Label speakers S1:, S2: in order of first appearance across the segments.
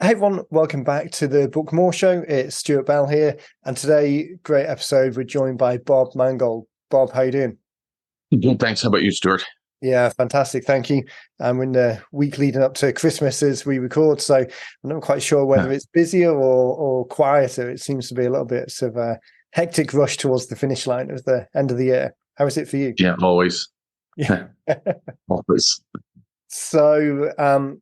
S1: Hey everyone, welcome back to the Book More Show. It's Stuart Bell here, and today, great episode. We're joined by Bob Mangold. Bob, how you doing?
S2: Good, thanks. How about you, Stuart?
S1: Yeah, fantastic. Thank you. We're in the week leading up to Christmas as we record, so I'm not quite sure whether
S2: Yeah,
S1: it's busier or quieter. It seems to be a little bit of a hectic rush towards the finish line of the end of the year. How is it for you?
S2: yeah, always.
S1: Yeah.
S2: Always.
S1: So,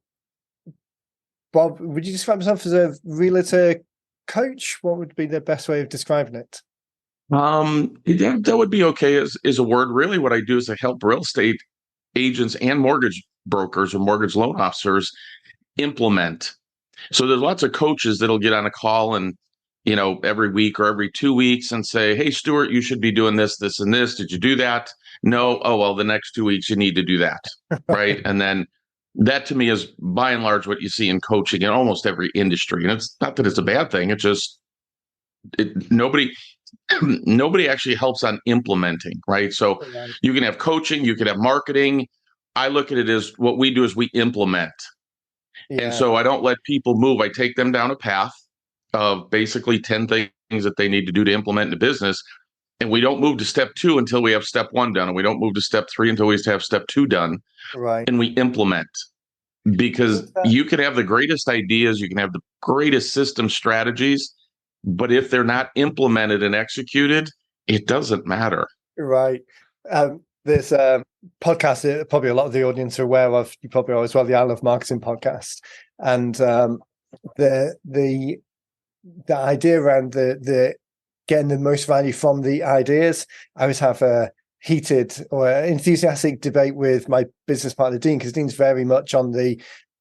S1: Bob, would you describe yourself as a realtor coach? What would be the best way of describing it?
S2: Yeah, that would be okay is a word. Really, what I do is I help real estate agents and mortgage brokers or mortgage loan officers implement. So there's lots of coaches that'll get on a call and, every week or every 2 weeks and say, "Hey, Stuart, you should be doing this, this, and this. Did you do that? No. Oh, well, the next 2 weeks you need to do that." Right. And then that to me is by and large what you see in coaching in almost every industry. And it's not that it's a bad thing. It's just nobody nobody actually helps on implementing, right? So
S1: Right.
S2: you can have coaching, you can have marketing. I look at it as what we do is we implement. And
S1: Yeah.
S2: so I don't let people move. I take them down a path of basically 10 things that they need to do to implement in the business. And we don't move to step two until we have step one done. And we don't move to step three until we have step two done.
S1: Right.
S2: And we implement because
S1: With that,
S2: you can have the greatest ideas, you can have the greatest system strategies, but if they're not implemented and executed, it doesn't matter.
S1: right. There's a podcast that probably a lot of the audience are aware of. You probably are as well, the I Love Marketing podcast. And the the the idea around the getting the most value from the ideas. I always have a heated or enthusiastic debate with my business partner Dean, because Dean's very much on the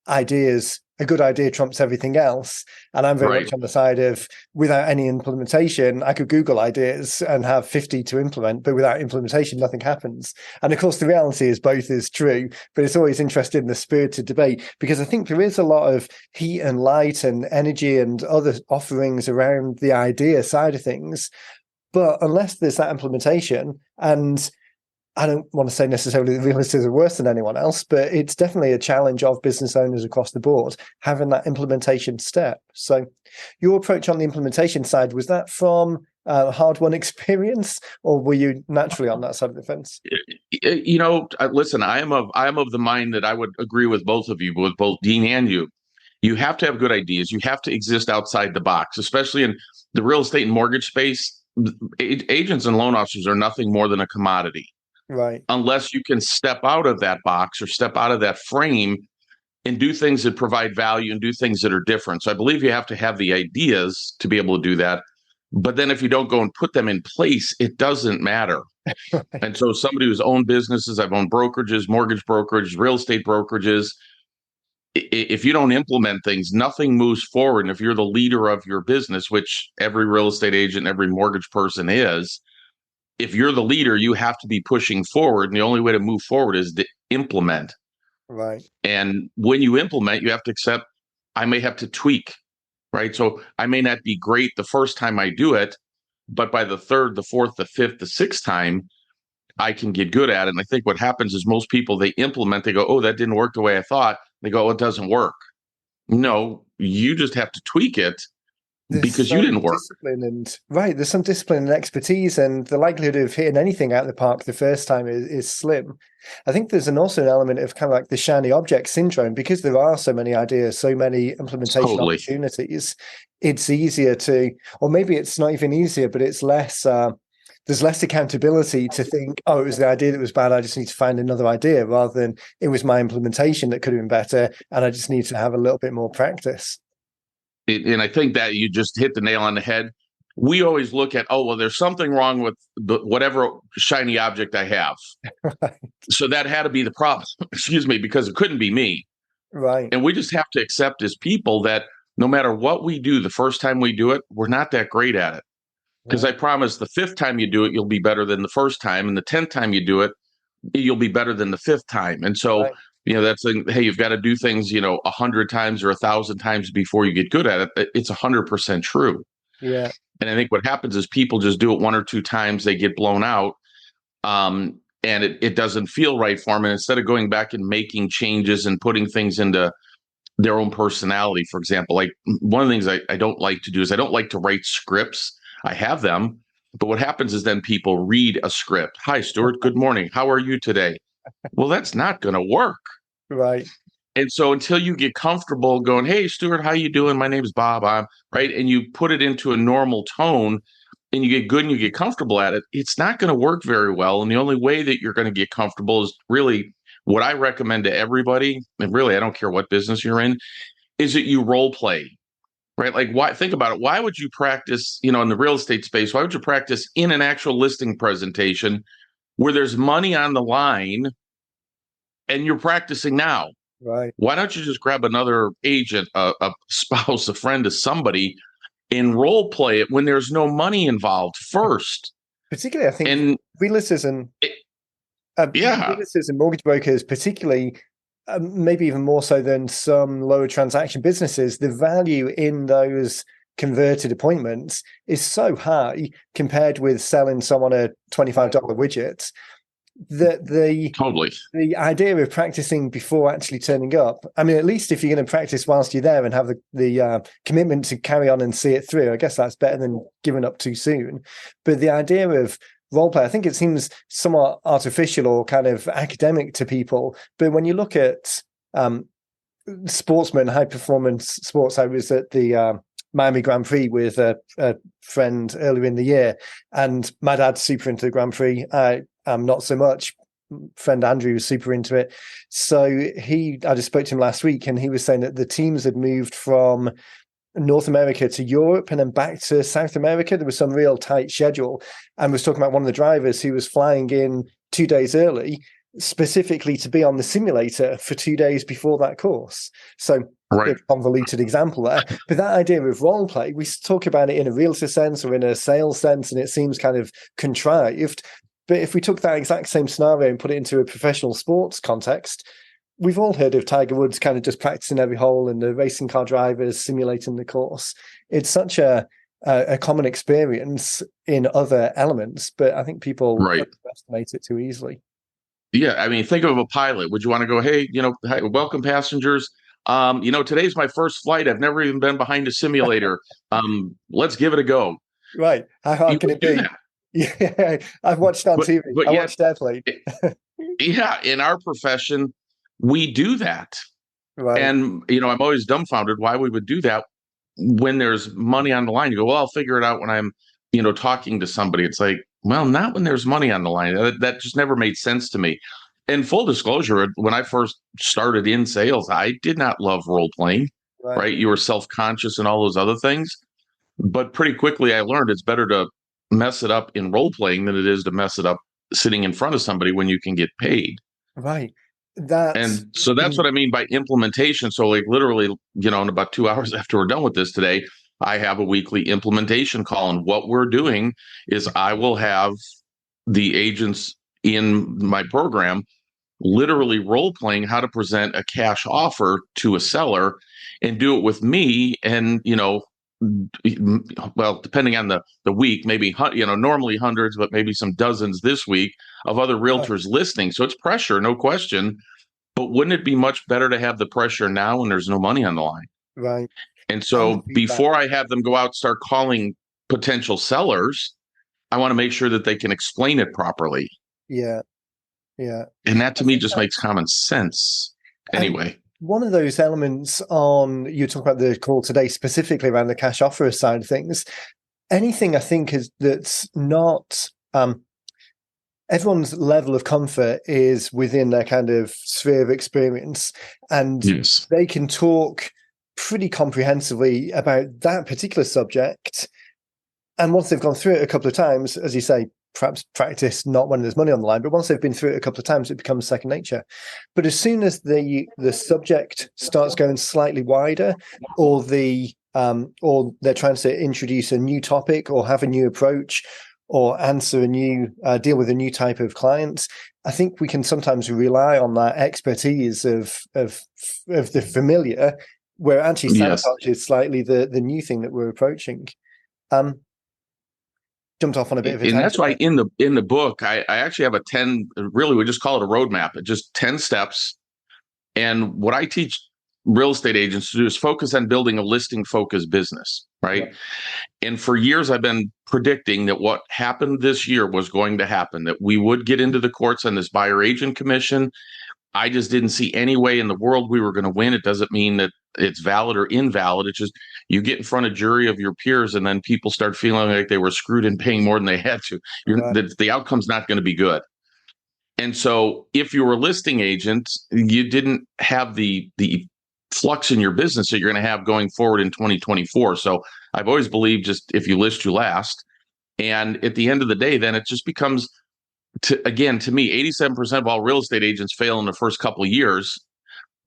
S1: ideas. A good idea trumps everything else, and I'm very
S2: Right.
S1: much on the side of without any implementation. I could Google ideas and have 50 to implement, but without implementation, nothing happens. And of course, the reality is both is true. But it's always interesting in the spirited debate, because I think there is a lot of heat and light and energy and other offerings around the idea side of things. But unless there's that implementation, and I don't want to say necessarily the realtors are worse than anyone else, but it's definitely a challenge of business owners across the board having that implementation step. So, your approach on the implementation side, was that from hard-won experience, or were you naturally on that side of the fence?
S2: Listen, I am of the mind that I would agree with both of you, with both Dean and you. You have to have good ideas. You have to exist outside the box, especially in the real estate and mortgage space. Agents and loan officers are nothing more than a commodity
S1: Right.
S2: unless you can step out of that box or step out of that frame and do things that provide value and do things that are different. So I believe you have to have the ideas to be able to do that. But then if you don't go and put them in place, it doesn't matter.
S1: Right.
S2: And so somebody who's owned businesses, I've owned brokerages, mortgage brokerage, real estate brokerages. If you don't implement things, nothing moves forward. And if you're the leader of your business, which every real estate agent, every mortgage person is, if you're the leader, you have to be pushing forward. And the only way to move forward is to implement.
S1: Right.
S2: And when you implement, you have to accept I may have to tweak, right? So I may not be great the first time I do it, but by the third, the fourth, the fifth, the sixth time, I can get good at it. And I think what happens is most people, they implement, they go, "Oh, that didn't work the way I thought." They go, "Oh, it doesn't work." No, you just have to tweak it
S1: There's
S2: because you
S1: some
S2: didn't work.
S1: discipline and right. There's some discipline and expertise, and the likelihood of hitting anything out of the park the first time is slim. I think there's also an element of kind of like the shiny object syndrome, because there are so many ideas, so many implementation
S2: Totally.
S1: opportunities. It's easier to, or maybe it's not even easier, but it's less. There's less accountability to think, oh, it was the idea that was bad. I just need to find another idea, rather than it was my implementation that could have been better, and I just need to have a little bit more practice.
S2: And I think that you just hit the nail on the head. We always look at, oh, well, there's something wrong with whatever shiny object I have. So that had to be the problem, excuse me, because it couldn't be me.
S1: Right.
S2: And we just have to accept as people that no matter what we do, the first time we do it, we're not that great at it. Because I
S1: Right.
S2: promise the fifth time you do it, you'll be better than the first time. And the 10th time you do it, you'll be better than the fifth time. And so,
S1: Right.
S2: that's like, hey, you've got to do things, 100 times or 1,000 times before you get good at it. It's 100% true.
S1: Yeah.
S2: And I think what happens is people just do it one or two times, they get blown out. And it doesn't feel right for them. And instead of going back and making changes and putting things into their own personality. For example, like one of the things I don't like to do is I don't like to write scripts. I have them, but what happens is then people read a script. Hi, Stuart. Good morning. How are you today? Well, that's not going to work.
S1: Right.
S2: And so until you get comfortable going, hey, Stuart, how you doing? My name is Bob. I'm right. And you put it into a normal tone and you get good and you get comfortable at it, it's not going to work very well. And the only way that you're going to get comfortable is really what I recommend to everybody. And really, I don't care what business you're in, is that you role play, right? Like, why? Think about it. Why would you practice, in the real estate space? Why would you practice in an actual listing presentation where there's money on the line and you're practicing now?
S1: Right.
S2: Why don't you just grab another agent, a spouse, a friend, somebody, and role play it when there's no money involved first?
S1: Particularly, I think
S2: And
S1: realtors and
S2: it, yeah,
S1: realtors and mortgage brokers, particularly, maybe even more so than some lower transaction businesses, the value in those converted appointments is so high compared with selling someone a $25 widget that
S2: totally.
S1: the idea of practicing before actually turning up, I mean, at least if you're going to practice whilst you're there and have the commitment to carry on and see it through, I guess that's better than giving up too soon. But the idea of role play, I think it seems somewhat artificial or kind of academic to people. But when you look at sportsmen, high performance sports, I was at the Miami Grand Prix with a friend earlier in the year, and my dad's super into the Grand Prix. Not so much. Friend Andrew was super into it. So I just spoke to him last week, and he was saying that the teams had moved from North America to Europe and then back to South America. There was some real tight schedule, and was talking about one of the drivers who was flying in 2 days early, specifically to be on the simulator for 2 days before that course. So
S2: Right.
S1: convoluted example there, but that idea of role play, we talk about it in a realtor sense or in a sales sense, and it seems kind of contrived. But if we took that exact same scenario and put it into a professional sports context, we've all heard of Tiger Woods kind of just practicing every hole and the racing car drivers simulating the course. It's such a common experience in other elements, but I think people
S2: Right.
S1: underestimate it too easily.
S2: Yeah. I mean, think of a pilot. Would you want to go, hey, hi, welcome passengers. Today's my first flight. I've never even been behind a simulator. Let's give it a go.
S1: Right. How hard
S2: You
S1: can
S2: would
S1: it
S2: do
S1: be?
S2: that.
S1: Yeah, I've watched on
S2: But
S1: TV.
S2: but
S1: I
S2: yet,
S1: watched Airplane.
S2: yeah, in our profession, we do that.
S1: Right.
S2: And I'm always dumbfounded why we would do that when there's money on the line. You go, well, I'll figure it out when I'm, talking to somebody. It's like, well, not when there's money on the line. That just never made sense to me. And full disclosure, when I first started in sales, I did not love role playing,
S1: Right.
S2: right? You were self-conscious and all those other things. But pretty quickly I learned it's better to mess it up in role playing than it is to mess it up sitting in front of somebody when you can get paid.
S1: Right. That's
S2: And so that's what I mean by implementation. So, like, literally, in about 2 hours after we're done with this today, I have a weekly implementation call. And what we're doing is I will have the agents in my program literally role playing how to present a cash offer to a seller and do it with me. And, well, depending on the week, maybe, normally hundreds, but maybe some dozens this week of other realtors listening. So it's pressure, no question. But wouldn't it be much better to have the pressure now when there's no money on the line?
S1: right.
S2: And
S1: And the
S2: so
S1: feedback.
S2: before I have them go out, start calling potential sellers, I want to make sure that they can explain it properly.
S1: Yeah. Yeah.
S2: And that
S1: I
S2: to me
S1: think
S2: just makes
S1: that's
S2: common sense.
S1: and
S2: Anyway,
S1: one of those elements on you talk about the call today specifically around the cash offer side of things. Anything I think is that's not everyone's level of comfort is within their kind of sphere of experience, and
S2: yes.
S1: they can talk pretty comprehensively about that particular subject. And once they've gone through it a couple of times, as you say, perhaps practice not when there's money on the line, but once they've been through it a couple of times, it becomes second nature. But as soon as the subject starts going slightly wider, or or they're trying to introduce a new topic or have a new approach or answer a new deal with a new type of clients, I think we can sometimes rely on that expertise of the familiar, where it actually
S2: Yes.
S1: sabotages slightly the new thing that we're approaching. Um, Jumped off on a bit of a
S2: And that's
S1: tangent
S2: why
S1: there.
S2: in the book, I actually have a 10, really, we just call it a roadmap. It's just 10 steps. And what I teach real estate agents to do is focus on building a listing focused business, right?
S1: Right.
S2: And for years, I've been predicting that what happened this year was going to happen, that we would get into the courts on this buyer agent commission. I just didn't see any way in the world we were going to win. It doesn't mean that it's valid or invalid. It's just you get in front of jury of your peers, and then people start feeling like they were screwed and paying more than they had to.
S1: Right.
S2: The outcome's not going to be good. And so, if you were a listing agent, you didn't have the flux in your business that you're going to have going forward in 2024. So, I've always believed just if you list, you last. And at the end of the day, then it just becomes to me, 87% of all real estate agents fail in the first couple of years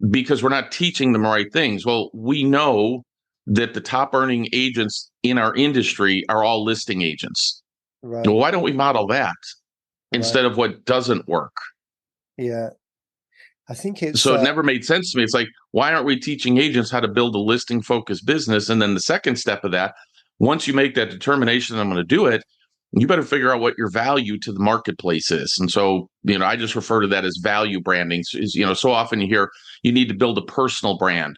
S2: because we're not teaching them the right things. Well, we know that the top earning agents in our industry are all listing agents. Well,
S1: Right.
S2: why don't we model that
S1: Right.
S2: instead of what doesn't work?
S1: Yeah. I think it's
S2: So it never made sense to me. It's like, why aren't we teaching agents how to build a listing focused business? And then the second step of that, once you make that determination, I'm going to do it, you better figure out what your value to the marketplace is. And so, I just refer to that as value branding. So often you hear you need to build a personal brand.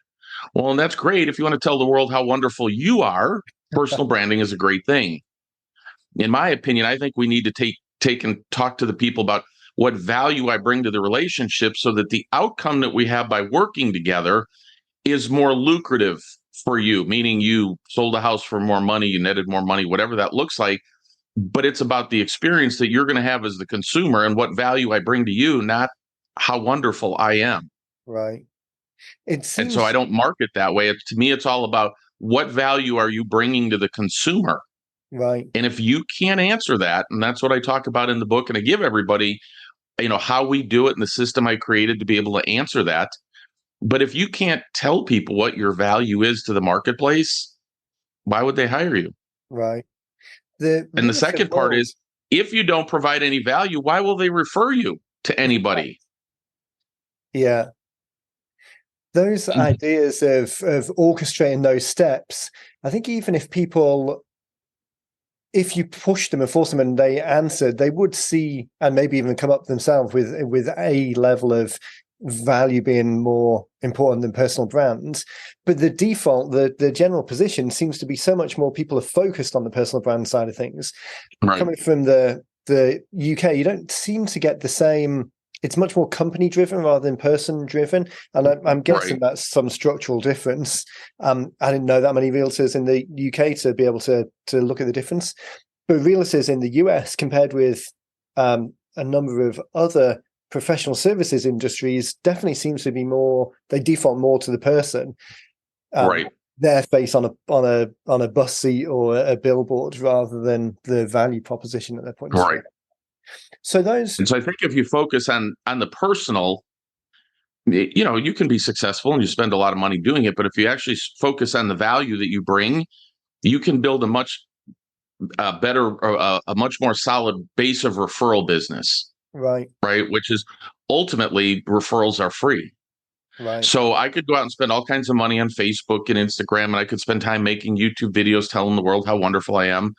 S2: Well, and that's great. If you want to tell the world how wonderful you are, personal branding is a great thing. In my opinion, I think we need to take and talk to the people about what value I bring to the relationship so that the outcome that we have by working together is more lucrative for you, meaning you sold a house for more money, you netted more money, whatever that looks like. But it's about the experience that you're going to have as the consumer and what value I bring to you, not how wonderful I am.
S1: right. It
S2: And so I
S1: seems
S2: don't market that way. To me, it's all about what value are you bringing to the consumer?
S1: right.
S2: And if you can't answer that, and that's what I talk about in the book, and I give everybody, how we do it and the system I created to be able to answer that. But if you can't tell people what your value is to the marketplace, why would they hire you?
S1: Right. The
S2: And the
S1: realtor
S2: second part
S1: world.
S2: is, if you don't provide any value, why will they refer you to anybody?
S1: Yeah. Those ideas of orchestrating those steps, I think even if you push them and force them and they answered, they would see and maybe even come up themselves with a level of value being more important than personal brands. But the default, the general position seems to be so much more people are focused on the personal brand side of things.
S2: Right,
S1: Coming from the UK, you don't seem to get the same. It's much more company driven rather than person driven, and I'm guessing
S2: right,
S1: that's some structural difference. I didn't know that many realtors in the UK to be able to look at the difference, but realtors in the US compared with a number of other professional services industries definitely seems to be more. They default more to the person. Um,
S2: right,
S1: their face on a bus seat or a billboard rather than the value proposition that they're putting
S2: right.
S1: together. So those
S2: And so I think if you focus on the personal, you can be successful and you spend a lot of money doing it. But if you actually focus on the value that you bring, you can build a much better, a much more solid base of referral business,
S1: right,
S2: right? Which is ultimately referrals are free.
S1: right,
S2: So I could go out and spend all kinds of money on Facebook and Instagram, and I could spend time making YouTube videos telling the world how wonderful I am.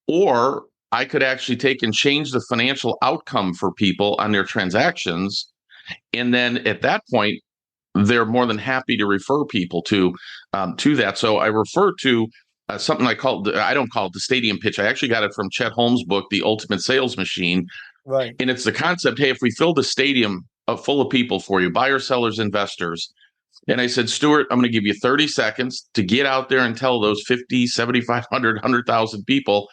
S2: Or I could actually take and change the financial outcome for people on their transactions. And then at that point, they're more than happy to refer people to that. So I refer to something I don't call it the stadium pitch. I actually got it from Chet Holmes' book, The Ultimate Sales Machine.
S1: right.
S2: And it's the concept, hey, if we fill the stadium full of people for you, buyers, sellers, investors. And I said, Stuart, I'm going to give you 30 seconds to get out there and tell those 50, 7,500, 100,000 people,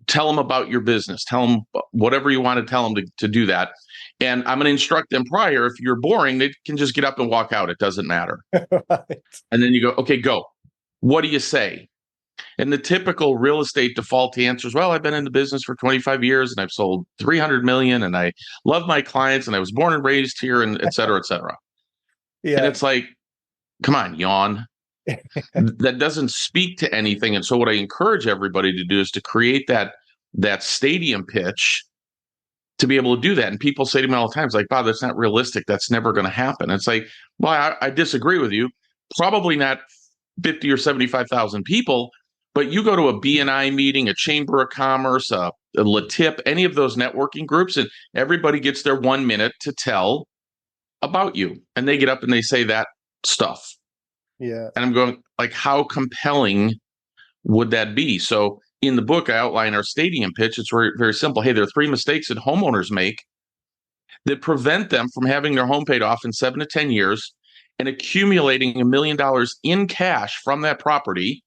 S2: tell them about your business. Tell them whatever you want to tell them to do that. And I'm going to instruct them prior. If you're boring, they can just get up and walk out. It doesn't matter.
S1: Right.
S2: And then you go, okay, go. What do you say? And the typical real estate default answer is, well, I've been in the business for 25 years and I've sold 300 million and I love my clients and I was born and raised here and et cetera, et cetera. And
S1: Yeah,
S2: it's like, come on, yawn. That doesn't speak to anything. And so what I encourage everybody to do is to create that stadium pitch to be able to do that. And people say to me all the time, it's like, Bob, that's not realistic. That's never going to happen. It's like, well, I disagree with you. Probably not 50 or 75,000 people, but you go to a BNI meeting, a Chamber of Commerce, a LATIP, any of those networking groups, and everybody gets their 1 minute to tell about you. And they get up and they say that stuff.
S1: Yeah.
S2: And I'm going, like, how compelling would that be? So in the book, I outline our stadium pitch. It's very, very simple. Hey, there are three mistakes that homeowners make that prevent them from having their home paid off in 7 to 10 years and accumulating $1 million in cash from that property,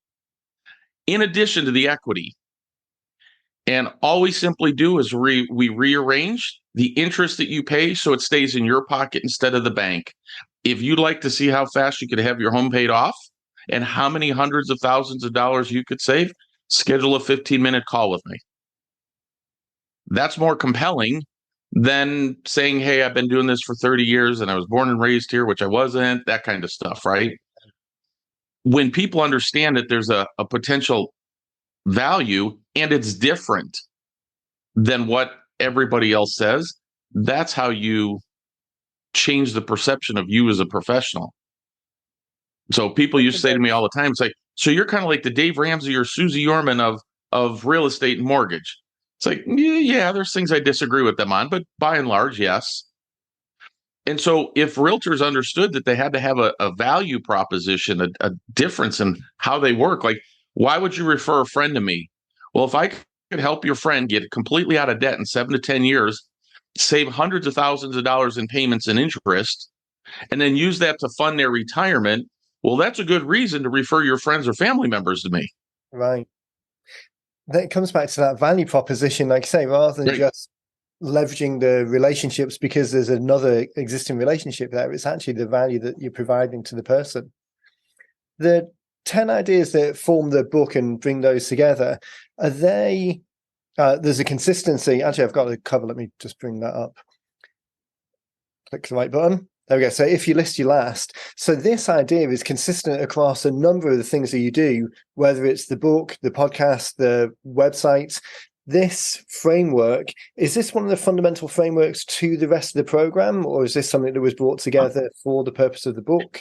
S2: in addition to the equity. And all we simply do is we rearrange the interest that you pay so it stays in your pocket instead of the bank. If you'd like to see how fast you could have your home paid off and how many hundreds of thousands of dollars you could save, schedule a 15-minute call with me. That's more compelling than saying, hey, I've been doing this for 30 years and I was born and raised here, which I wasn't, that kind of stuff, right? When people understand that there's a potential value and it's different than what everybody else says, that's how you change the perception of you as a professional. So people used to say to me all the time, it's like, so you're kind of like the Dave Ramsey or Susie Orman of real estate and mortgage. It's like, yeah, there's things I disagree with them on, but by and large, yes. And so if realtors understood that they had to have a value proposition, a difference in how they work, like, why would you refer a friend to me? Well, if I could help your friend get completely out of debt in 7 to 10 years, save hundreds of thousands of dollars in payments and interest, and then use that to fund their retirement, well, that's a good reason to refer your friends or family members to me.
S1: Right. That comes back to that value proposition, like I say, rather than
S2: Right.
S1: just leveraging the relationships because there's another existing relationship there. It's actually the value that you're providing to the person. The 10 ideas that form the book and bring those together, are they, there's a consistency. Actually, I've got the cover. Let me just bring that up. Click the right button. There we go. So if you list your last, so this idea is consistent across a number of the things that you do, whether it's the book, the podcast, the website. This framework, is this one of the fundamental frameworks to the rest of the program, or is this something that was brought together for the purpose of the book?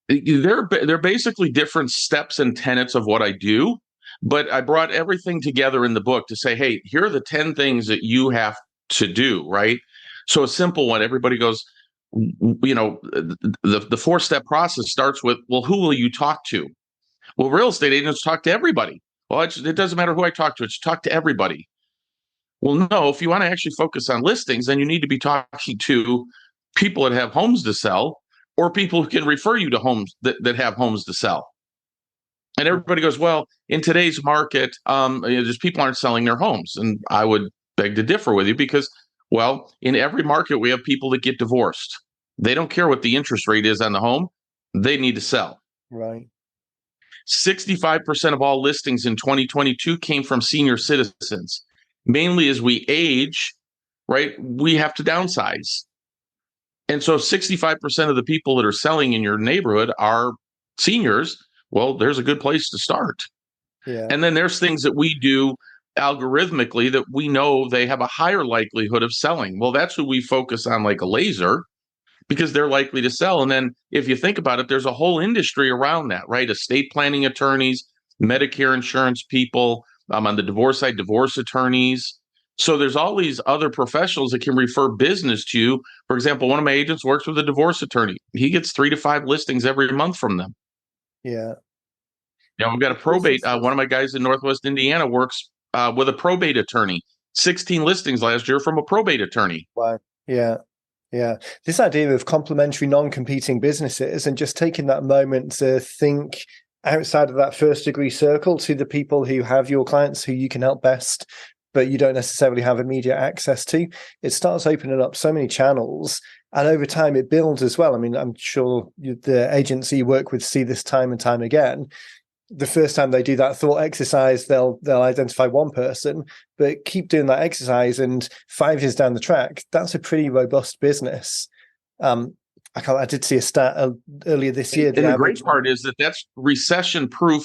S2: They're basically different steps and tenets of what I do, but I brought everything together in the book to say, hey, here are the 10 things that you have to do, right? So a simple one, everybody goes, the 4-step process starts with, well, who will you talk to? Well, real estate agents talk to everybody. Well, it doesn't matter who I talk to, it's talk to everybody. Well, no, if you want to actually focus on listings, then you need to be talking to people that have homes to sell or people who can refer you to homes that have homes to sell. And everybody goes, well, in today's market, just people aren't selling their homes. And I would beg to differ with you because, well, in every market, we have people that get divorced. They don't care what the interest rate is on the home. They need to sell.
S1: Right.
S2: 65% of all listings in 2022 came from senior citizens. Mainly as we age, right, we have to downsize. And so 65% of the people that are selling in your neighborhood are seniors. Well, there's a good place to start.
S1: Yeah.
S2: And then there's things that we do algorithmically that we know they have a higher likelihood of selling. Well, that's who we focus on like a laser because they're likely to sell. And then if you think about it, there's a whole industry around that, right? Estate planning attorneys, Medicare insurance people, on the divorce side, divorce attorneys. So there's all these other professionals that can refer business to you. For example, one of my agents works with a divorce attorney. He gets 3 to 5 listings every month from them.
S1: Yeah.
S2: We've got a probate. One of my guys in Northwest Indiana works with a probate attorney. 16 listings last year from a probate attorney.
S1: Wow. Yeah. Yeah. This idea of complementary, non-competing businesses and just taking that moment to think outside of that first degree circle to the people who have your clients who you can help best, but you don't necessarily have immediate access to. It starts opening up so many channels. And over time, it builds as well. I mean, I'm sure the agency you work with see this time and time again. The first time they do that thought exercise, they'll identify one person, but keep doing that exercise, and 5 years down the track, that's a pretty robust business. I did see a stat earlier this year.
S2: And the great part is that that's recession-proof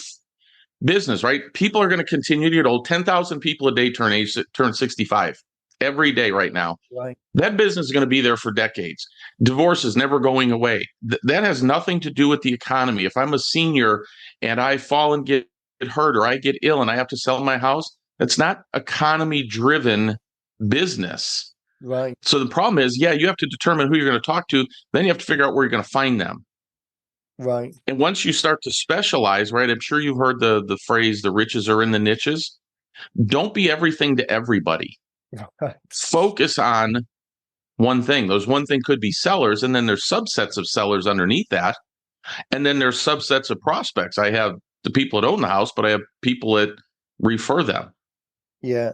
S2: business, right? People are going to continue to get old. 10,000 people a day turn 65 every day right now.
S1: Right.
S2: That business is going to be there for decades. Divorce is never going away. That has nothing to do with the economy. If I'm a senior and I fall and get hurt or I get ill and I have to sell my house, that's not economy-driven business.
S1: Right.
S2: So the problem is, yeah, you have to determine who you're going to talk to. Then you have to figure out where you're going to find them.
S1: Right.
S2: And once you start to specialize, right? I'm sure you've heard the phrase, the riches are in the niches. Don't be everything to everybody.
S1: Right.
S2: Focus on one thing. Those one thing could be sellers, and then there's subsets of sellers underneath that. And then there's subsets of prospects. I have the people that own the house, but I have people that refer them.
S1: Yeah.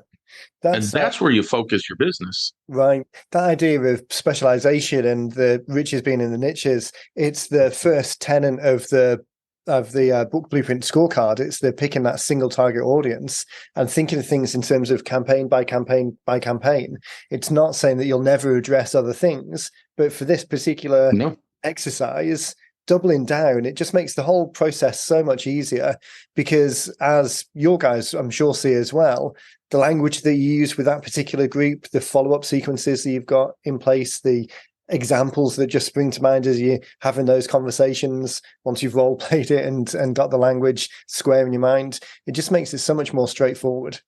S2: And
S1: That's
S2: that's where you focus your business.
S1: right. That idea of specialization and the riches being in the niches, it's the first tenet of the book blueprint scorecard. It's the picking that single target audience and thinking of things in terms of campaign by campaign by campaign. It's not saying that you'll never address other things, but for this particular
S2: No.
S1: exercise, doubling down, it just makes the whole process so much easier because, as your guys I'm sure see as well, the language that you use with that particular group, the follow-up sequences that you've got in place, the examples that just spring to mind as you're having those conversations, once you've role played it and got the language square in your mind, it just makes it so much more straightforward.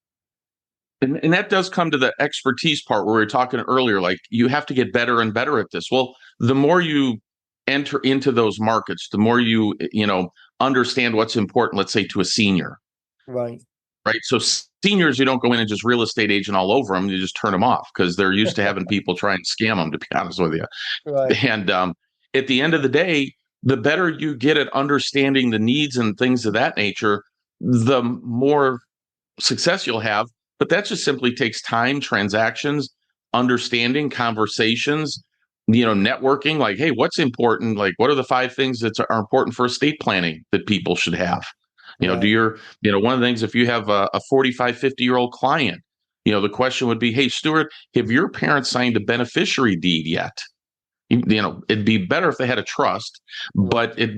S2: And that does come to the expertise part where we were talking earlier, like you have to get better and better at this. Well, the more you enter into those markets, the more you understand what's important, let's say to a senior,
S1: Right.
S2: right? So seniors, you don't go in and just real estate agent all over them. You just turn them off because they're used to having people try and scam them, to be honest with you.
S1: Right.
S2: And at the end of the day, the better you get at understanding the needs and things of that nature, the more success you'll have. But that just simply takes time, transactions, understanding, conversations, networking. Like, hey, what's important? Like, what are the 5 things that are important for estate planning that people should have?
S1: Right.
S2: One of the things, if you have a 45, 50-year-old client, the question would be, hey, Stuart, have your parents signed a beneficiary deed yet? It'd be better if they had a trust,
S1: Right.
S2: but it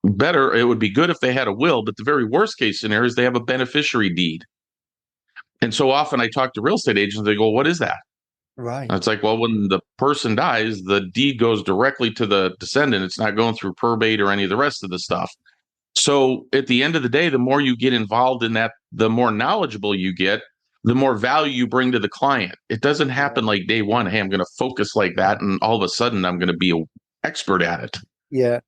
S2: would be good if they had a will, but the very worst case scenario is they have a beneficiary deed. And so often I talk to real estate agents, they go, what is that?
S1: Right.
S2: And it's like, well, when the person dies, the deed goes directly to the descendant. It's not going through probate or any of the rest of the stuff. So at the end of the day, the more you get involved in that, the more knowledgeable you get, the more value you bring to the client. It doesn't happen like day one, hey, I'm going to focus like that, and all of a sudden I'm going to be an expert at it.
S1: Yeah.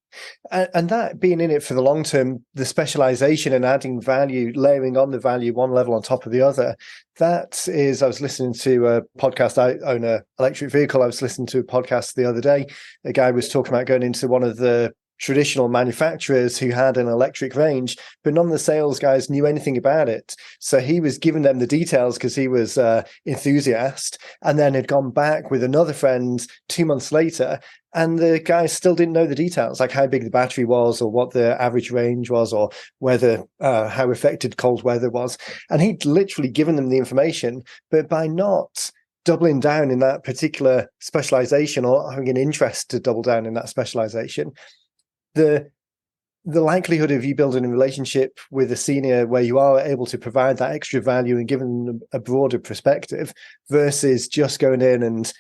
S1: And that being in it for the long term, the specialization and adding value, layering on the value one level on top of the other. That is, I was listening to a podcast. I own an electric vehicle. I was listening to a podcast the other day. A guy was talking about going into one of the traditional manufacturers who had an electric range, but none of the sales guys knew anything about it. So he was giving them the details because he was enthusiast, and then had gone back with another friend 2 months later, and the guys still didn't know the details, like how big the battery was or what the average range was or whether how affected cold weather was. And he'd literally given them the information, but by not doubling down in that particular specialization or having an interest to double down in that specialization, the likelihood of you building a relationship with a senior where you are able to provide that extra value and giving them a broader perspective versus just going in and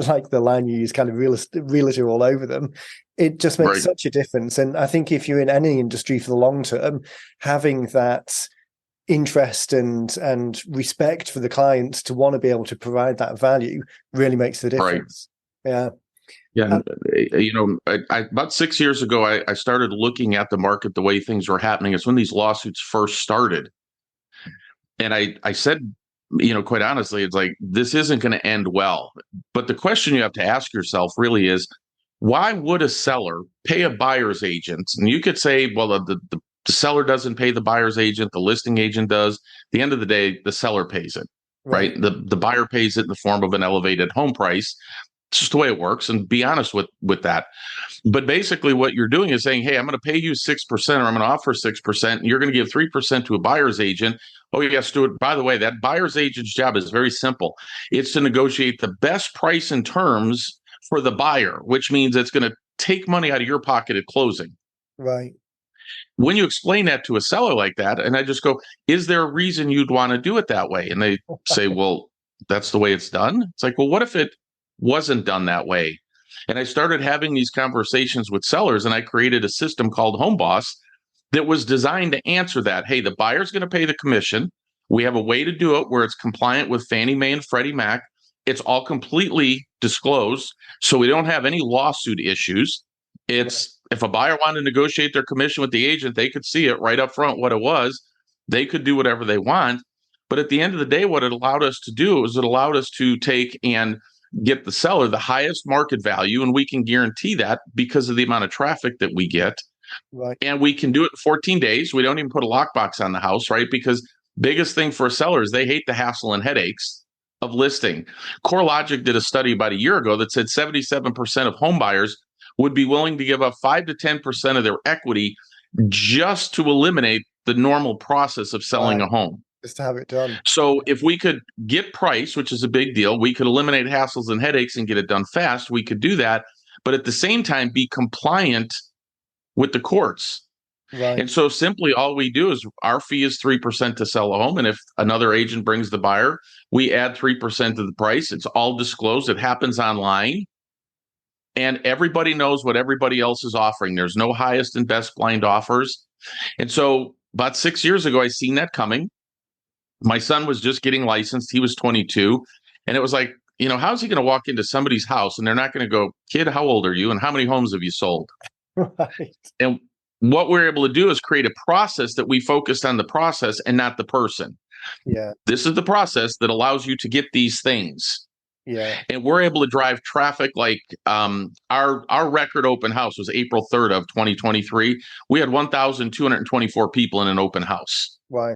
S1: like the line you use, kind of realtor all over them, it just makes
S2: Right.
S1: such a difference. And I think if you're in any industry for the long term, having that interest and respect for the client to want to be able to provide that value really makes the
S2: Right.
S1: difference. Yeah.
S2: Yeah.
S1: Uh,
S2: About 6 years ago, I started looking at the market, the way things were happening. It's when these lawsuits first started. And I said, quite honestly, it's like, this isn't going to end well. But the question you have to ask yourself really is, why would a seller pay a buyer's agent? And you could say, well, the seller doesn't pay the buyer's agent, the listing agent does. At the end of the day, the seller pays it,
S1: right.
S2: right? The buyer pays it in the form of an elevated home price. It's just the way it works. And be honest with that. But basically, what you're doing is saying, hey, I'm going to pay you 6%, or I'm going to offer 6%. And you're going to give 3% to a buyer's agent. Oh, yes, Stuart. By the way, that buyer's agent's job is very simple. It's to negotiate the best price and terms for the buyer, which means it's going to take money out of your pocket at closing.
S1: Right.
S2: When you explain that to a seller like that, and I just go, is there a reason you'd want to do it that way? And they say, well, that's the way it's done. It's like, well, what if it wasn't done that way? And I started having these conversations with sellers, and I created a system called Home Boss that was designed to answer that. Hey, the buyer's going to pay the commission. We have a way to do it where it's compliant with Fannie Mae and Freddie Mac. It's all completely disclosed, so we don't have any lawsuit issues. It's If a buyer wanted to negotiate their commission with the agent, they could see it right up front what it was. They could do whatever they want. But at the end of the day, what it allowed us to do is it allowed us to take and get the seller the highest market value. And we can guarantee that because of the amount of traffic that we get.
S1: Right.
S2: And we can do it in 14 days. We don't even put a lockbox on the house, right? Because biggest thing for a seller is they hate the hassle and headaches of listing. CoreLogic did a study about a year ago that said 77% of home buyers would be willing to give up 5 to 10% of their equity just to eliminate the normal process of selling a home.
S1: Just to have it done.
S2: So if we could get price, which is a big deal, we could eliminate hassles and headaches and get it done fast. We could do that, but at the same time, be compliant with the courts.
S1: Right.
S2: And so simply all we do is our fee is 3% to sell a home. And if another agent brings the buyer, we add 3% of the price. It's all disclosed. It happens online. And everybody knows what everybody else is offering. There's no highest and best blind offers. And so about 6 years ago, I seen that coming. My son was just getting licensed. He was 22. And it was like, how's he going to walk into somebody's house and they're not going to go, kid, how old are you? And how many homes have you sold?
S1: Right.
S2: And what we're able to do is create a process that we focused on the process and not the person.
S1: Yeah.
S2: This is the process that allows you to get these things.
S1: Yeah.
S2: And we're able to drive traffic like our record open house was April 3rd of 2023. We had 1,224 people in an open house.
S1: Right.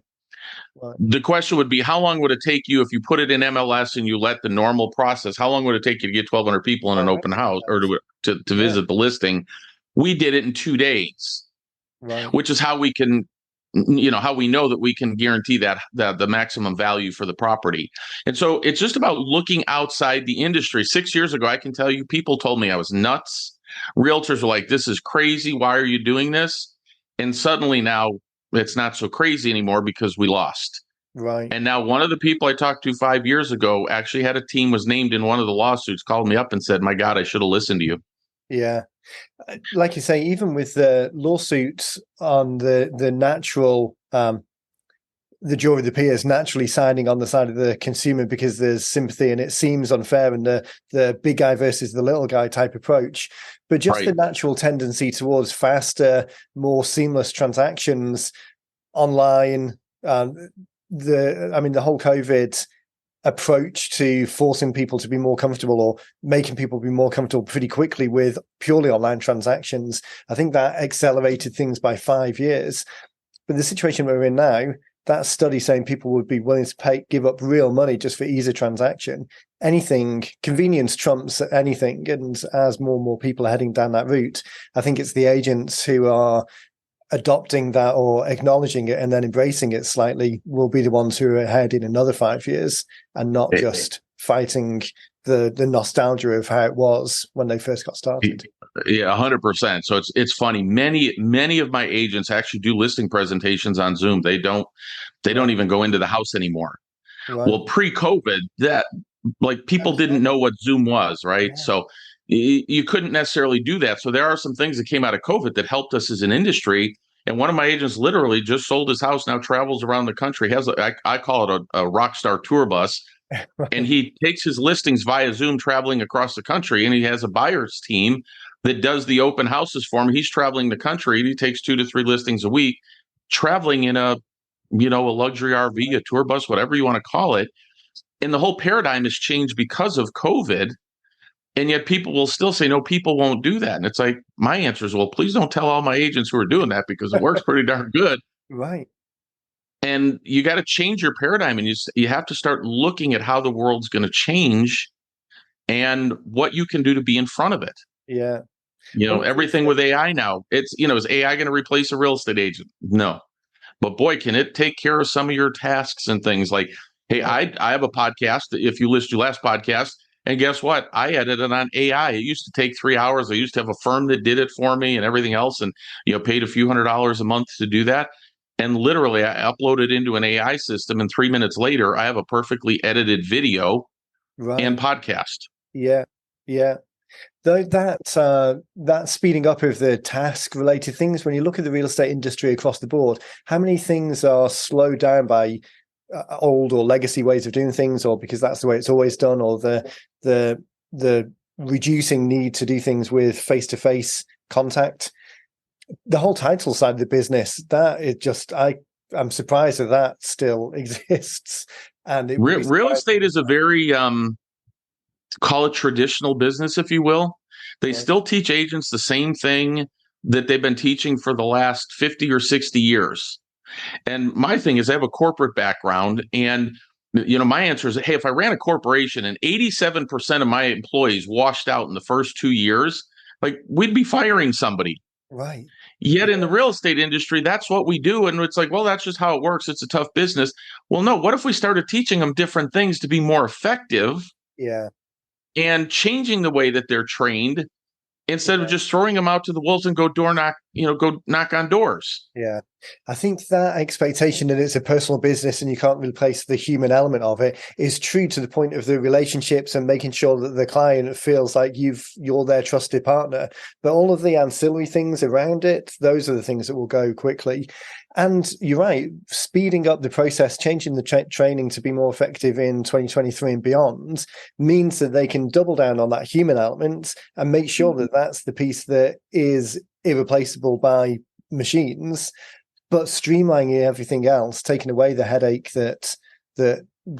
S2: The question would be, how long would it take you if you put it in MLS and you let the normal process, how long would it take you to get 1,200 people in an open house or to visit the listing? We did it in 2 days, which is how we can, how we know that we can guarantee that the maximum value for the property. And so it's just about looking outside the industry. 6 years ago, I can tell you, people told me I was nuts. Realtors were like, this is crazy. Why are you doing this? And suddenly now it's not so crazy anymore because we lost.
S1: Right.
S2: And now one of the people I talked to 5 years ago actually had a team, was named in one of the lawsuits, called me up and said, my God, I should have listened to you.
S1: Yeah. Like you say, even with the lawsuits on the natural, the jury of the peers naturally siding on the side of the consumer because there's sympathy and it seems unfair, and the big guy versus the little guy type approach. But just the natural tendency towards faster, more seamless transactions online, the whole COVID approach to forcing people to be more comfortable or making people be more comfortable pretty quickly with purely online transactions, I think that accelerated things by 5 years. But the situation we're in now, that study saying people would be willing to give up real money just for ease of transaction, anything, convenience trumps anything. And as more and more people are heading down that route, I think it's the agents who are adopting that or acknowledging it and then embracing it slightly will be the ones who are ahead in another 5 years, and not just fighting the nostalgia of how it was when they first got started.
S2: Yeah, 100%. So it's funny. Many of my agents actually do listing presentations on Zoom. They don't even go into the house anymore. Right. Well, pre-COVID, that people didn't know what Zoom was, right? Yeah. So you couldn't necessarily do that. So there are some things that came out of COVID that helped us as an industry. And one of my agents literally just sold his house, now travels around the country. Has I call it a rock star tour bus. And he takes his listings via Zoom traveling across the country, and he has a buyer's team that does the open houses for him. He's traveling the country, and he takes 2 to 3 listings a week, traveling in a luxury RV, a tour bus, whatever you want to call it. And the whole paradigm has changed because of COVID. And yet people will still say, no, people won't do that. And it's like, my answer is, well, please don't tell all my agents who are doing that, because it works pretty darn good.
S1: Right.
S2: And you got to change your paradigm, and you have to start looking at how the world's going to change and what you can do to be in front of it.
S1: Yeah.
S2: Everything with AI now, it's, is AI going to replace a real estate agent? No. But boy, can it take care of some of your tasks and things like, hey, I have a podcast. If you list your last podcast, and guess what? I edited it on AI. It used to take 3 hours. I used to have a firm that did it for me and everything else, and paid a few $100s a month to do that. And literally, I uploaded into an AI system, and 3 minutes later, I have a perfectly edited video and podcast.
S1: Yeah, yeah. Though that speeding up of the task-related things, when you look at the real estate industry across the board, how many things are slowed down by old or legacy ways of doing things, or because that's the way it's always done, or the reducing need to do things with face-to-face contact? the whole title side of the business, that is just I'm surprised that that still exists, and it would be
S2: Real
S1: surprising.
S2: estate is a very call it traditional business, if you will. They
S1: Right,
S2: still teach agents the same thing that they've been teaching for the last 50 or 60 years. And my thing is, I have a corporate background, and my answer is, hey, if I ran a corporation and 87% of my employees washed out in the first 2 years, like we'd be firing somebody.
S1: right,
S2: Yet in
S1: yeah,
S2: the real estate industry, that's what we do. And it's like, well, that's just how it works. It's a tough business. Well, no, what if we started teaching them different things to be more effective
S1: yeah.
S2: and changing the way that they're trained instead of
S1: Yeah.
S2: just throwing them out to the wolves and go knock on doors?
S1: Yeah, I think that expectation that it's a personal business and you can't replace the human element of it is true to the point of the relationships and making sure that the client feels like you're their trusted partner. But all of the ancillary things around it, those are the things that will go quickly. And you're right, speeding up the process, changing the training to be more effective in 2023 and beyond means that they can double down on that human element and make sure that that's the piece that is irreplaceable by machines, but streamlining everything else, taking away the headache that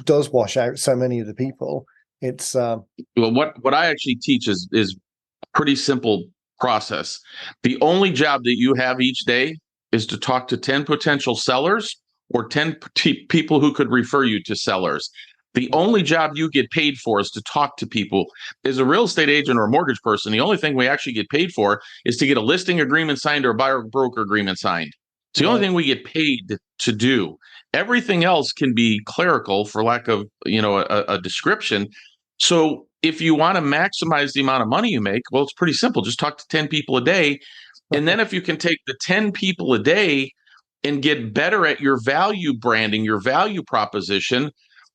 S1: does wash out so many of the people. It's
S2: Well, what I actually teach is pretty simple process. The only job that you have each day is to talk to 10 potential sellers or 10 people who could refer you to sellers. The only job you get paid for is to talk to people. As a real estate agent or a mortgage person, the only thing we actually get paid for is to get a listing agreement signed or a buyer broker agreement signed. It's the only
S1: right,
S2: thing we get paid to do. Everything else can be clerical, for lack of a description. So if you want to maximize the amount of money you make, well, it's pretty simple. Just talk to 10 people a day. And then if you can take the 10 people a day and get better at your value branding, your value proposition,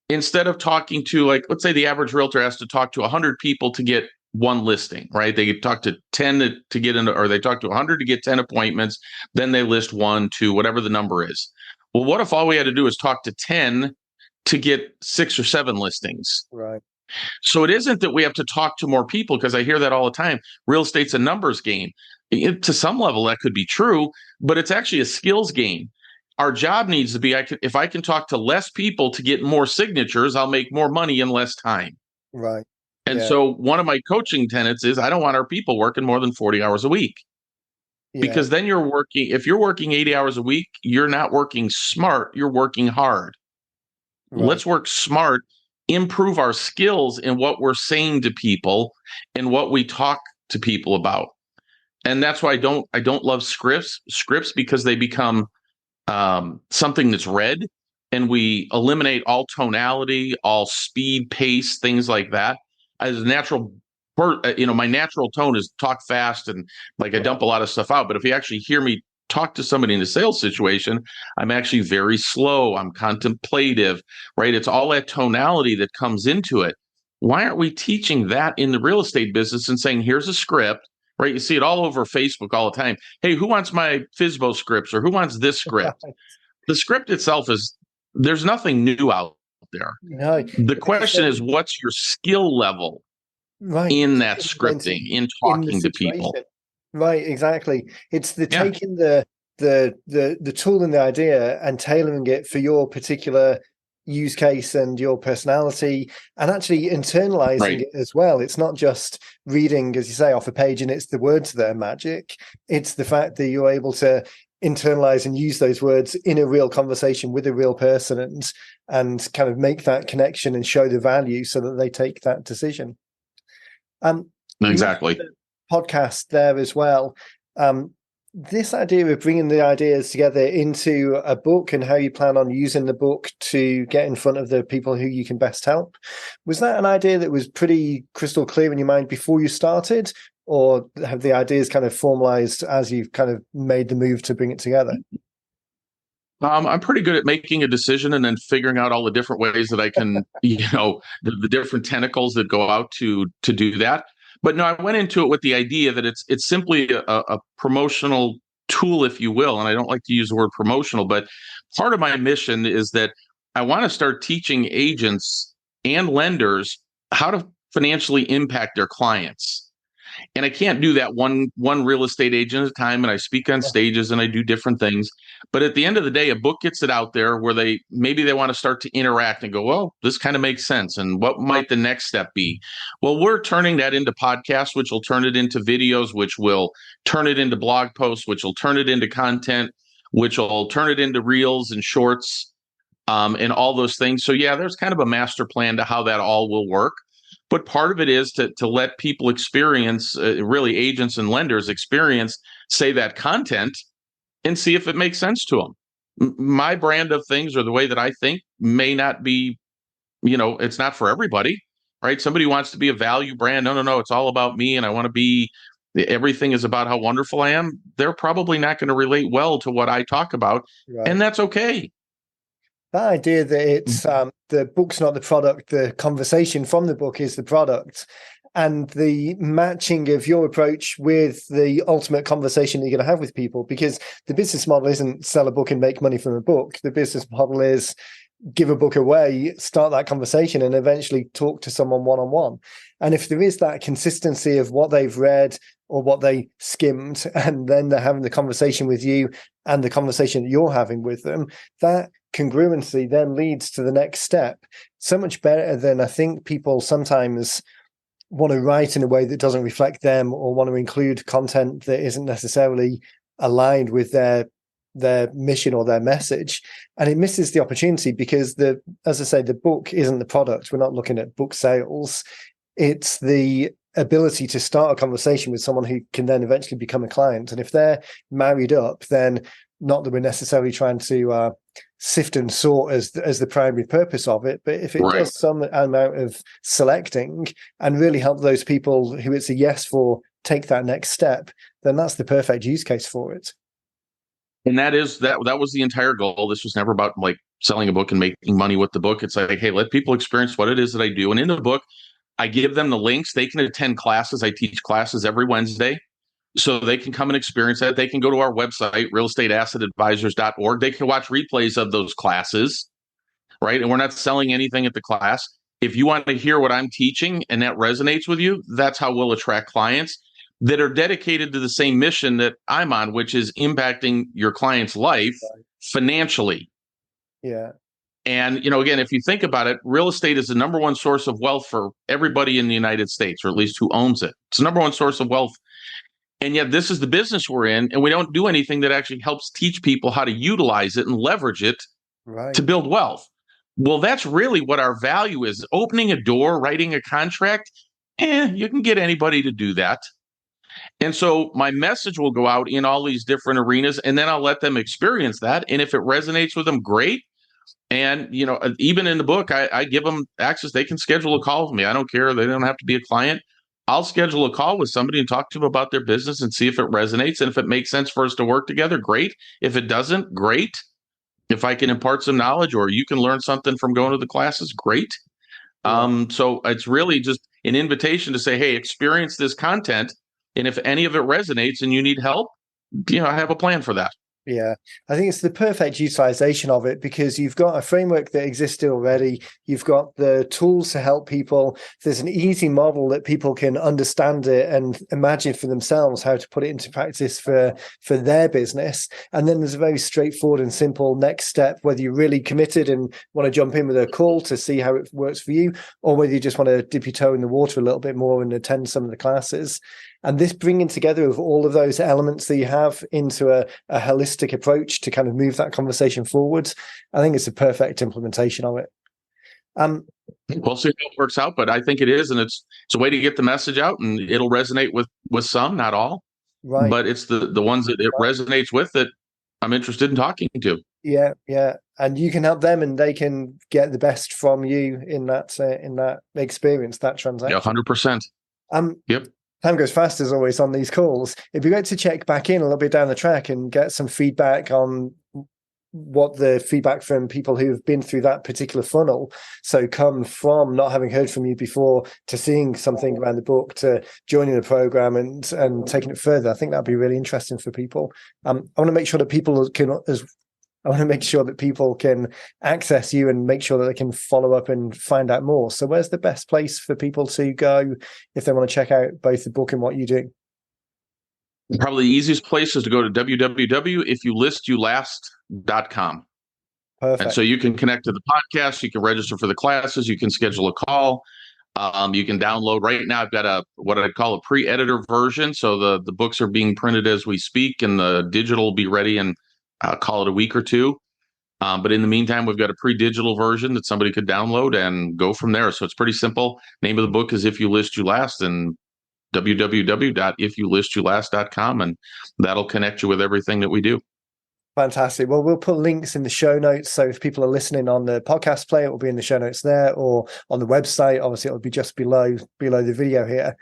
S2: instead of talking to, like, let's say the average realtor has to talk to 100 people to get one listing, right? They talk to 10 to get into, or they talk to 100 to get 10 appointments. Then they list one, two, whatever the number is. Well, what if all we had to do is talk to 10 to get 6 or 7 listings?
S1: right,
S2: So it isn't that we have to talk to more people, because I hear that all the time. Real estate's a numbers game. To some level, that could be true, but it's actually a skills game. Our job needs to be, if I can talk to less people to get more signatures, I'll make more money in less time.
S1: right,
S2: And
S1: yeah,
S2: so one of my coaching tenets is I don't want our people working more than 40 hours a week,
S1: yeah,
S2: because then if you're working 80 hours a week, you're not working smart, you're working hard.
S1: right,
S2: Let's work smart, improve our skills in what we're saying to people and what we talk to people about. And that's why I don't love scripts, because they become something that's read, and we eliminate all tonality, all speed, pace, things like that. As a natural, my natural tone is talk fast and like I
S1: right,
S2: dump a lot of stuff out. But if you actually hear me talk to somebody in a sales situation, I'm actually very slow. I'm contemplative, right? It's all that tonality that comes into it. Why aren't we teaching that in the real estate business and saying, here's a script, right? You see it all over Facebook all the time. Hey, who wants my FISBO scripts, or who wants this script?
S1: right.
S2: The script itself there's nothing new out there.
S1: No,
S2: The
S1: like you
S2: question
S1: say,
S2: is, what's your skill level
S1: right,
S2: in that scripting,
S1: implementing
S2: in
S1: in the
S2: talking to people?
S1: situation. Right, exactly. It's the
S2: Yeah,
S1: taking the tool and the idea and tailoring it for your particular use case and your personality, and actually internalizing
S2: right.
S1: it as well. It's not just reading, as you say, off a page and it's the words that are magic. It's the fact that you're able to internalize and use those words in a real conversation with a real person, and kind of make that connection and show the value so that they take that decision. Um, you mentioned
S2: Exactly.
S1: the podcast there as well. This idea of bringing the ideas together into a book and how you plan on using the book to get in front of the people who you can best help. Was that an idea that was pretty crystal clear in your mind before you started, or have the ideas kind of formalized as you've kind of made the move to bring it together?
S2: I'm pretty good at making a decision and then figuring out all the different ways that I can, the different tentacles that go out to do that. But no, I went into it with the idea that it's simply a promotional tool, if you will. And I don't like to use the word promotional, but part of my mission is that I want to start teaching agents and lenders how to financially impact their clients. And I can't do that one real estate agent at a time. And I speak on stages and I do different things. But at the end of the day, a book gets it out there where they want to start to interact and go, well, this kind of makes sense. And what might the next step be? Well, we're turning that into podcasts, which will turn it into videos, which will turn it into blog posts, which will turn it into content, which will turn it into reels and shorts, and all those things. So yeah, there's kind of a master plan to how that all will work. But part of it is to let people experience, really agents and lenders experience, say, that content and see if it makes sense to them. My brand of things, or the way that I think, may not be, it's not for everybody, right? Somebody wants to be a value brand. No, it's all about me. And I want to be, everything is about how wonderful I am. They're probably not going to relate well to what I talk about.
S1: Right.
S2: And that's okay.
S1: That idea that it's the book's not the product, the conversation from the book is the product, and the matching of your approach with the ultimate conversation that you're going to have with people, because the business model isn't sell a book and make money from a book. The business model is give a book away, start that conversation, and eventually talk to someone one-on-one. And if there is that consistency of what they've read or what they skimmed, and then they're having the conversation with you and the conversation that you're having with them, that congruency then leads to the next step. So much better than I think people sometimes want to write in a way that doesn't reflect them, or want to include content that isn't necessarily aligned with their mission or their message, and it misses the opportunity, because as I say, the book isn't the product. We're not looking at book sales. It's the ability to start a conversation with someone who can then eventually become a client. And if they're married up, then not that we're necessarily trying to sift and sort as the primary purpose of it, but if it
S2: Right.
S1: does some amount of selecting and really help those people who it's a yes for take that next step, then that's the perfect use case for it.
S2: And that was the entire goal. This was never about like selling a book and making money with the book. It's like, hey, let people experience what it is that I do. And in the book, I give them the links. They can attend classes. I teach classes every Wednesday. So they can come and experience that. They can go to our website, realestateassetadvisors.org. They can watch replays of those classes, right? And we're not selling anything at the class. If you want to hear what I'm teaching and that resonates with you, that's how we'll attract clients that are dedicated to the same mission that I'm on, which is impacting your client's life financially.
S1: Yeah.
S2: And, again, if you think about it, real estate is the number one source of wealth for everybody in the United States, or at least who owns it. It's the number one source of wealth. And yet this is the business we're in, and we don't do anything that actually helps teach people how to utilize it and leverage it to build wealth. Well, that's really what our value is. Opening a door, writing a contract, you can get anybody to do that. And so my message will go out in all these different arenas, and then I'll let them experience that. And if it resonates with them, great. And, even in the book, I give them access. They can schedule a call with me. I don't care. They don't have to be a client. I'll schedule a call with somebody and talk to them about their business and see if it resonates. And if it makes sense for us to work together, great. If it doesn't, great. If I can impart some knowledge, or you can learn something from going to the classes, great. So it's really just an invitation to say, hey, experience this content. And if any of it resonates and you need help, I have a plan for that.
S1: Yeah, I think it's the perfect utilization of it, because you've got a framework that exists already. You've got the tools to help people. There's an easy model that people can understand it and imagine for themselves how to put it into practice for their business. And then there's a very straightforward and simple next step, whether you're really committed and want to jump in with a call to see how it works for you, or whether you just want to dip your toe in the water a little bit more and attend some of the classes. And this bringing together of all of those elements that you have into a holistic approach to kind of move that conversation forward, I think it's a perfect implementation of it.
S2: We'll see how it works out, but I think it is, and it's a way to get the message out, and it'll resonate with some, not all,
S1: right?
S2: But it's the ones that it resonates with that I'm interested in talking to.
S1: Yeah, and you can help them, and they can get the best from you in that experience, that transaction.
S2: 100%. Yep.
S1: Time goes fast as always on these calls. It'd be great to check back in a little bit down the track and get some feedback on what the feedback from people who've been through that particular funnel. So come from not having heard from you before to seeing something around the book to joining the program and taking it further. I think that'd be really interesting for people. I want to make sure that people can, as I want to make sure that people can access you and make sure that they can follow up and find out more. So where's the best place for people to go if they want to check out both the book and what you do?
S2: Probably the easiest place is to go to www.ifyoulistyoulast.com. And so
S1: Perfect.
S2: you can connect to the podcast, you can register for the classes, you can schedule a call. You can download right now. I've got what I'd call a pre-editor version. So the books are being printed as we speak, and the digital will be ready in call it a week or two. But in the meantime, we've got a pre-digital version that somebody could download and go from there. So it's pretty simple. Name of the book is If You List You Last, and www.ifyoulistyoulast.com, and that'll connect you with everything that we do.
S1: Fantastic. Well, we'll put links in the show notes. So if people are listening on the podcast player, it will be in the show notes there, or on the website. Obviously, it'll be just below the video here.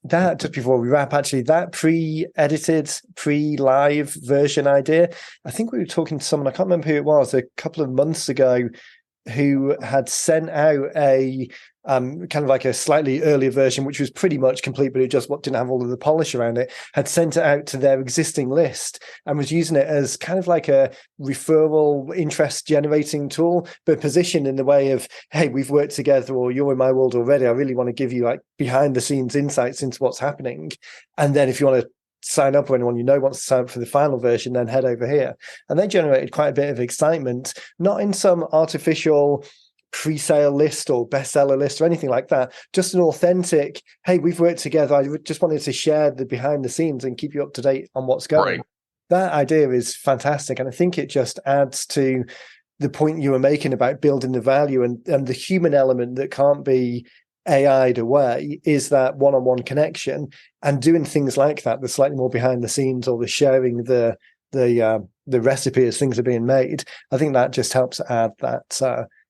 S1: That, just before we wrap, actually, that pre-edited, pre-live version idea, I think we were talking to someone, I can't remember who it was, a couple of months ago, who had sent out a kind of like a slightly earlier version, which was pretty much complete, but it just didn't have all of the polish around it, had sent it out to their existing list and was using it as kind of like a referral interest generating tool, but positioned in the way of, hey, we've worked together, or you're in my world already. I really want to give you like behind the scenes insights into what's happening. And then if you want to sign up, or anyone you know wants to sign up for the final version, then head over here. And they generated quite a bit of excitement, not in some artificial pre-sale list or bestseller list or anything like that, just an authentic, hey, we've worked together, I just wanted to share the behind the scenes and keep you up to date on what's going.
S2: Right.
S1: That idea is fantastic, and I think it just adds to the point you were making about building the value and the human element that can't be AI'd away, is that one-on-one connection, and doing things like that, the slightly more behind the scenes, or the sharing the recipe as things are being made. I think that just helps add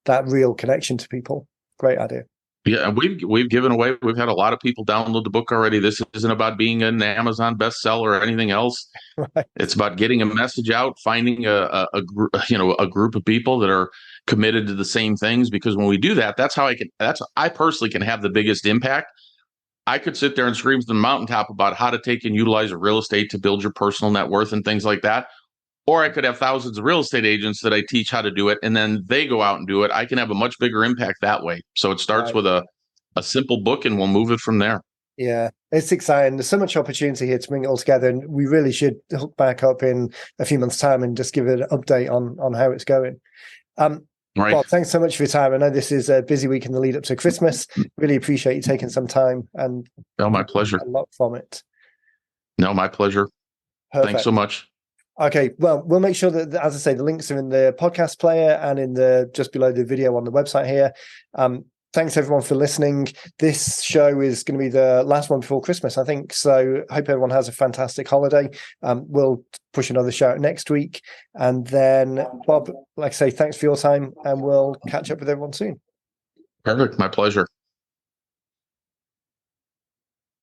S1: that real connection to people. Great idea.
S2: Yeah, and we've given away. We've had a lot of people download the book already. This isn't about being an Amazon bestseller or anything else.
S1: Right.
S2: It's about getting a message out, finding a group of people that are committed to the same things. Because when we do that, I personally can have the biggest impact. I could sit there and scream to the mountaintop about how to take and utilize real estate to build your personal net worth and things like that. Or I could have thousands of real estate agents that I teach how to do it, and then they go out and do it. I can have a much bigger impact that way. So it starts with a simple book, and we'll move it from there.
S1: Yeah, it's exciting. There's so much opportunity here to bring it all together, and we really should hook back up in a few months' time and just give it an update on how it's going.
S2: Right.
S1: Well, thanks so much for your time. I know this is a busy week in the lead up to Christmas. Really appreciate you taking some time, and
S2: my pleasure.
S1: A lot from it.
S2: No, my pleasure. Perfect. Thanks so much.
S1: Okay, well, we'll make sure that, as I say, the links are in the podcast player and in the just below the video on the website here. Thanks everyone for listening. This show is going to be the last one before Christmas, I think. So hope everyone has a fantastic holiday. We'll push another show out next week. And then, Bob, like I say, thanks for your time, and we'll catch up with everyone soon.
S2: Perfect. My pleasure.